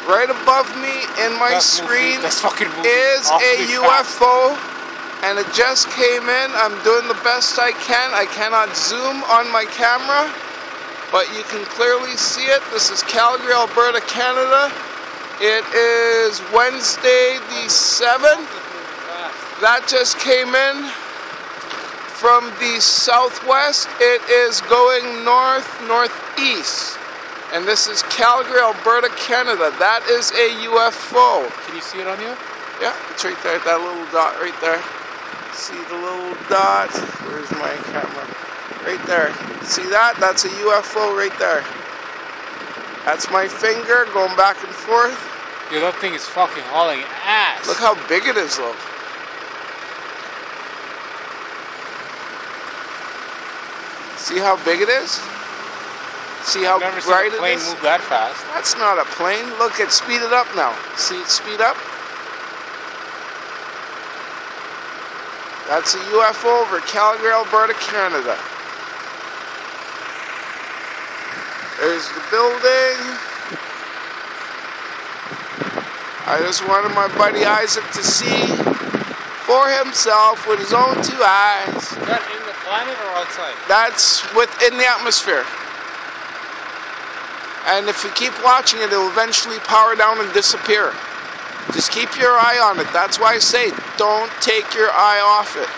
Right above me in my screen is a UFO, and it just came in. I'm doing the best I can. I cannot zoom on my camera, but you can clearly see it. This is Calgary, Alberta, Canada. It is Wednesday the 7th. That just came in from the southwest. It is going northeast. And this is Calgary, Alberta, Canada. That is a UFO. Can you see it on you? Yeah, it's right there, that little dot right there. See the little dot? Where's my camera? Right there. See that? That's a UFO right there. That's my finger going back and forth. Yeah, that thing is fucking hauling ass. Look how big it is, though. See how big it is? See how bright it is? I've never seen a plane move that fast. That's not a plane. Look, it's speeded up now. See it speed up? That's a UFO over Calgary, Alberta, Canada. There's the building. I just wanted my buddy Isaac to see for himself with his own 2 eyes. Is that in the planet or outside? That's within the atmosphere. And if you keep watching it, it'll eventually power down and disappear. Just keep your eye on it. That's why I say, don't take your eye off it.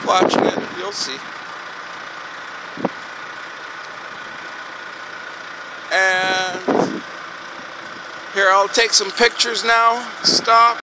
Watching it, you'll see. And here, I'll take some pictures now. Stop.